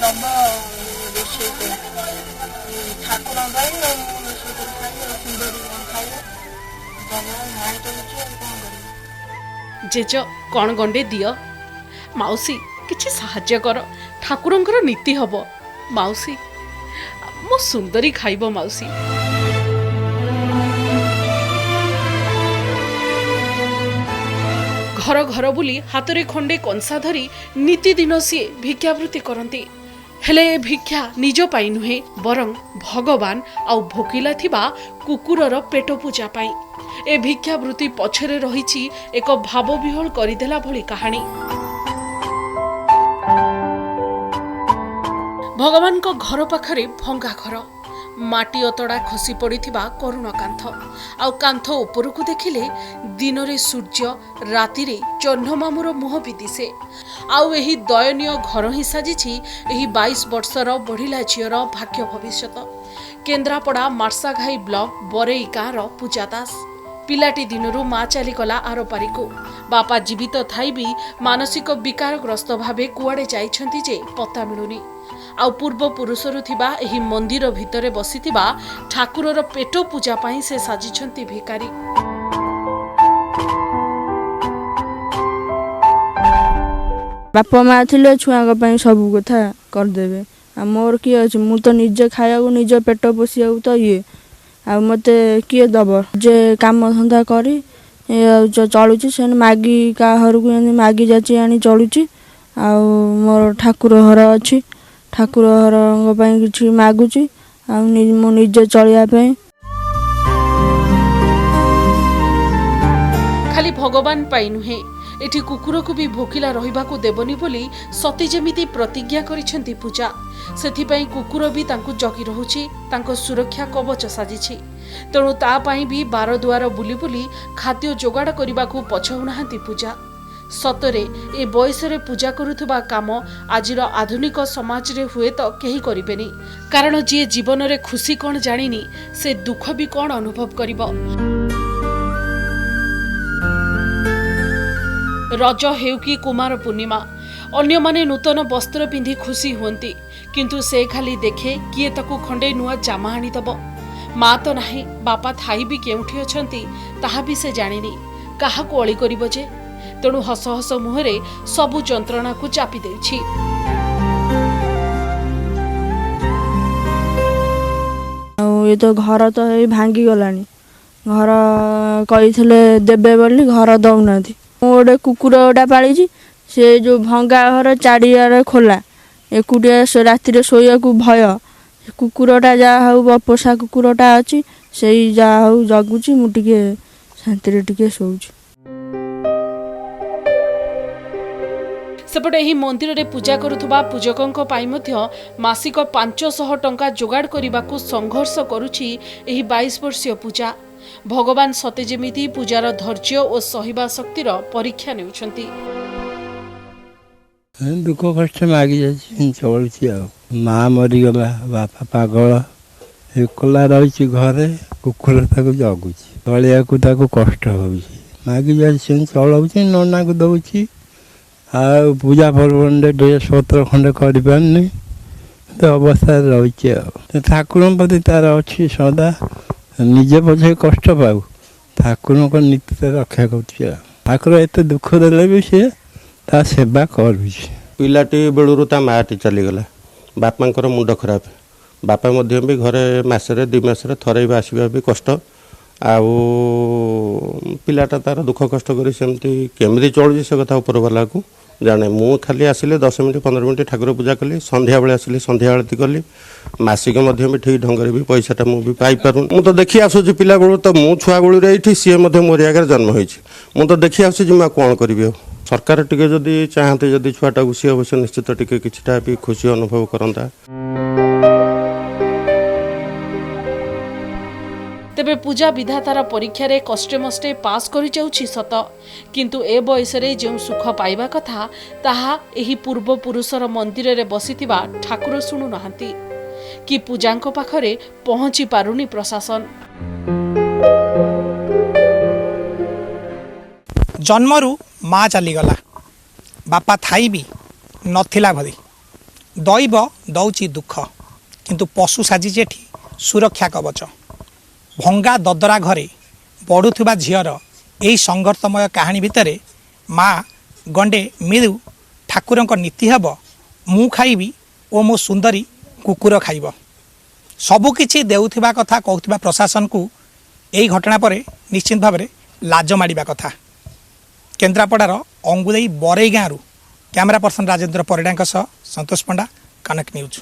ଦବ ରୋଷେଇ କରି ଠାକୁରଙ୍କ ପାଇଁ ମୁଁ ରୋଷେଇ କରି ଖାଇବି ଆଉ ସୁନ୍ଦରୀ କଣ ଖାଇବ ଦବ ନାଇଁ ଦଉଛି ଆଉ କଣ କରିବି। ଜେଜ କଣ ଗଣ୍ଡେ ଦିଅ। ମାଉସୀ କିଛି ସାହାଯ୍ୟ କର, ଠାକୁରଙ୍କର ନୀତି ହବ। ମାଉସୀ ମୋ ସୁନ୍ଦରୀ ଖାଇବ ମାଉସୀ। ଘର ଘର ବୁଲି ହାତରେ ଖଣ୍ଡେ କଂସା ଧରି ନିତିଦିନ ସିଏ ଭିକ୍ଷାବୃତ୍ତି କରନ୍ତି। ହେଲେ ଏ ଭିକ୍ଷା ନିଜ ପାଇଁ ନୁହେଁ, ବରଂ ଭଗବାନ ଆଉ ଭୋକିଲା ଥିବା କୁକୁରର ପେଟ ପୂଜା ପାଇଁ। ଏ ଭିକ୍ଷାବୃତ୍ତି ପଛରେ ରହିଛି ଏକ ଭାବ ବିହ୍ୱଳ କରିଦେଲା ଭଳି କାହାଣୀ। ଭଗବାନଙ୍କ ଘର ପାଖରେ ଭଙ୍ଗା ଘର, ମାଟି ଅତଡ଼ା ଖସି ପଡ଼ିଥିବା କରୁଣ କାନ୍ଥ, ଆଉ କାନ୍ଥ ଉପରକୁ ଦେଖିଲେ ଦିନରେ ସୂର୍ଯ୍ୟ, ରାତିରେ ଚହ୍ନମାମୁର ମୁହଁ ବି ଦିଶେ। ଆଉ ଏହି ଦୟନୀୟ ଘର ହିଁ ସାଜିଛି ଏହି 22 ବର୍ଷର ବଢ଼ିଲା ଝିଅର ଭାଗ୍ୟ ଭବିଷ୍ୟତ। କେନ୍ଦ୍ରାପଡ଼ା ମାର୍ଶାଘାଇ ବ୍ଲକ ବରେଇ ଗାଁର ପୂଜା ଦାସ। ପିଲାଟି ଦିନରୁ ମା ଚାଲିଗଲା ଆରପାରିକୁ। ବାପା ଜୀବିତ ଥାଇ ବି ମାନସିକ ବିକାରଗ୍ରସ୍ତ ଭାବେ କୁଆଡ଼େ ଯାଇଛନ୍ତି ଯେ ପତ୍ତା ମିଳୁନି। ଆଉ ପୂର୍ବପୁରୁଷରୁ ଥିବା ଏହି ମନ୍ଦିର ଭିତରେ ବସିଥିବା ଠାକୁରର ପେଟ ପୂଜା ପାଇଁ ସେ ସାଜିଛନ୍ତି ଭିକାରୀ। ବାପା ମା ଥିଲେ ଛୁଆଙ୍କ ପାଇଁ ସବୁ କଥା କରିଦେବେ, ଆଉ ମୋର କିଏ ଅଛି? ମୁଁ ତ ନିଜେ ଖାଇବାକୁ ନିଜ ପେଟ ପୋଷିବାକୁ ତ ଆଉ ମୋତେ କିଏ ଦବ? ଯେ କାମ ଧନ୍ଦା କରି ଚଳୁଛି, ସେମିତି ମାଗି କାହା ଘରକୁ ଏମିତି ମାଗି ଯାଚି ଆଣି ଚଳୁଛି। ଆଉ ମୋର ଠାକୁର ଘର ଅଛି, ଠାକୁର ଘରଙ୍କ ପାଇଁ କିଛି ମାଗୁଛି, ଆଉ ମୁଁ ନିଜେ ଚଳିବା ପାଇଁ। ଖାଲି ଭଗବାନ ପାଇଁ ନୁହେଁ, ଏଠି କୁକୁରକୁ ବି ଭୋକିଲା ରହିବାକୁ ଦେବନି ବୋଲି ସତେ ଯେମିତି ପ୍ରତିଜ୍ଞା କରିଛନ୍ତି ପୂଜା। ସେଥିପାଇଁ କୁକୁର ବି ତାଙ୍କୁ ଜଗି ରହୁଛି, ତାଙ୍କ ସୁରକ୍ଷା କବଚ ସାଜିଛି। ତେଣୁ ତା ପାଇଁ ବି ବାରଦୁଆର ବୁଲି ବୁଲି ଖାଦ୍ୟ ଯୋଗାଡ଼ କରିବାକୁ ପଛଉନାହାନ୍ତି ପୂଜା। ସତରେ ଏ ବୟସରେ ପୂଜା କରୁଥିବା କାମ ଆଜିର ଆଧୁନିକ ସମାଜରେ ହୁଏତ କେହି କରିବେନି। କାରଣ ଯିଏ ଜୀବନରେ ଖୁସି କ'ଣ ଜାଣିନି, ସେ ଦୁଃଖ ବି କ'ଣ ଅନୁଭବ କରିବ। ରଜ ହେଉ କି କୁମାର ପୂର୍ଣ୍ଣିମା, ଅନ୍ୟମାନେ ନୂତନ ବସ୍ତ୍ର ପିନ୍ଧି ଖୁସି ହୁଅନ୍ତି, କିନ୍ତୁ ସେ ଖାଲି ଦେଖେ କିଏ ତାକୁ ଖଣ୍ଡେ ନୂଆ ଜାମା ଆଣିଦେବ। ମା ତ ନାହିଁ, ବାପା ଥାଇ ବି କେଉଁଠି ଅଛନ୍ତି ତାହା ବି ସେ ଜାଣିନି। କାହାକୁ ଅଳି କରିବ ଯେ? ତେଣୁ ହସ ହସ ମୁହଁରେ ସବୁ ଯନ୍ତ୍ରଣାକୁ ଚାପି ଦେଉଛି। ଆଉ ଏ ତ ଘର ତ ଏଇ ଭାଙ୍ଗିଗଲାଣି, ଘର କହିଥିଲେ ଦେବେ ବୋଲି, ଘର ଦଉନାହାନ୍ତି। ମୁଁ ଗୋଟେ କୁକୁର ଗୋଟା ପାଳିଛି, ସେ ଯେଉଁ ଭଙ୍ଗା ଘର ଚାରିଆଡ଼େ ଖୋଲା, ଏକୁଟିଆ ରାତିରେ ଶୋଇବାକୁ ଭୟ। କୁକୁରଟା ଯାହା ହଉ ପୋଷା କୁକୁରଟା ଅଛି, ସେଇ ଯାହା ହଉ ଜଗୁଛି, ମୁଁ ଟିକେ ଶାନ୍ତିରେ ଟିକେ ଶୋଉଛି। ସେପଟେ ଏହି ମନ୍ଦିରରେ ପୂଜା କରୁଥିବା ପୂଜକଙ୍କ ପାଇଁ ମଧ୍ୟ ମାସିକ 500 ଟଙ୍କା ଯୋଗାଡ଼ କରିବାକୁ ସଂଘର୍ଷ କରୁଛି ଏହି 22 ବର୍ଷୀୟ ପୂଜା। ଭଗବାନ ସତେ ଯେମିତି ପୂଜାର ଧୈର୍ଯ୍ୟ ଓ ସହିବା ଶକ୍ତିର ପରୀକ୍ଷା ନେଉଛନ୍ତି। ଦୁଃଖ କଷ୍ଟ ମାଗି ଯାଉଛି, ଚଳୁଛି। ଆଉ ମା ମରିଗଲା, ବାପା ପାଗଳ, ଏକଲା ରହିଛି ଘରେ, କୁକୁର ତାକୁ ଜଗୁଛି, ଚଳିବାକୁ ତାକୁ କଷ୍ଟ ହେଉଛି। ମାଗି ଯାଉଛି, ସେମିତି ଚଳଉଛି, ନନାକୁ ଦେଉଛି। ଆଉ ପୂଜା ପର୍ବରେ ଡ୍ରେସ୍ ପତ୍ର ଖଣ୍ଡେ କରିପାରୁନି, ତ ଅବସ୍ଥାରେ ରହିଛି। ଆଉ ଠାକୁରଙ୍କ ପ୍ରତି ତାର ଅଛି ସଦା, ନିଜେ ପଛେ କଷ୍ଟ ପାଉ, ଠାକୁରଙ୍କ ନୀତିରେ ରକ୍ଷା କରୁଛି। ଆଉ ଠାକୁର ଏତେ ଦୁଃଖ ଦେଲେ ବି ସିଏ ତା ସେବା କରୁଛି। ପିଲାଟି ବେଳରୁ ତା ମାଆଟି ଚାଲିଗଲା, ବାପାଙ୍କର ମୁଣ୍ଡ ଖରାପ, ବାପା ମଧ୍ୟ ବି ଘରେ ମାସରେ 2 ମାସରେ ଥରେ ବି ଆସିବା ବି କଷ୍ଟ। ଆଉ ପିଲାଟା ତାର ଦୁଃଖ କଷ୍ଟ କରି ସେମିତି କେମିତି ଚଳୁଛି ସେ କଥା ଉପରବାଲାକୁ ଜାଣେ। ମୁଁ ଖାଲି ଆସିଲେ 10 ମିନିଟ୍ 15 ମିନିଟ୍ ଠାକୁର ପୂଜା କଲି, ସନ୍ଧ୍ୟାବେଳେ ଆସିଲେ ସନ୍ଧ୍ୟା ଆଳତି କଲି। ମାସିକ ମଧ୍ୟ ବି ଠିକ୍ ଢଙ୍ଗରେ ବି ପଇସାଟା ମୁଁ ବି ପାଇପାରୁନି। ମୁଁ ତ ଦେଖି ଆସୁଛି ପିଲାବେଳୁ, ତ ମୁଁ ଛୁଆବେଳୁରେ ଏଇଠି, ସିଏ ମଧ୍ୟ ମୋରି ଆଗରେ ଜନ୍ମ ହୋଇଛି। ମୁଁ ତ ଦେଖି ଆସୁଛି, ମୁଁ କ'ଣ କରିବି? ଆଉ ସରକାର ଟିକେ ଯଦି ଚାହାନ୍ତେ, ଯଦି ଛୁଆଟାକୁ, ସିଏ ଅବଶ୍ୟ ନିଶ୍ଚିତ ଟିକେ କିଛିଟା ବି ଖୁସି ଅନୁଭବ କରନ୍ତା। ତେବେ ପୂଜା ବିଧାତାର ପରୀକ୍ଷାରେ କଷ୍ଟେ ମଷ୍ଟେ ପାସ୍ କରିଯାଉଛି ସତ, କିନ୍ତୁ ଏ ବୟସରେ ଯେଉଁ ସୁଖ ପାଇବା କଥା ତାହା ଏହି ପୂର୍ବପୁରୁଷର ମନ୍ଦିରରେ ବସିଥିବା ଠାକୁର ଶୁଣୁନାହାନ୍ତି, କି ପୂଜାଙ୍କ ପାଖରେ ପହଞ୍ଚି ପାରୁନି ପ୍ରଶାସନ। ଜନ୍ମରୁ ମା ଚାଲିଗଲା, ବାପା ଥାଇ ବି ନଥିଲା ଭଳି, दैव दौची दुख किंतु पशु साजिचे एठी सुरक्षा कवच। भंगा ददरा घरे बढ़ुवा झीर यही संघर्षमय कहानी भितर माँ गंडे मिलू ठाकुर नीति हेब मु खाइबी ओ मो सुंदरी कुकुर खाइब। सबुकिछि देउथिबा कथा कहूथिबा प्रशासन को यही घटना पर निश्चित भाव में लाज माड़ा कथा। केन्द्रापड़ार अंगुलई बरई गाँव कैमरा पर्सन राजेन्द्र परिड़ा सह संतोष पंडा, कनक न्यूज।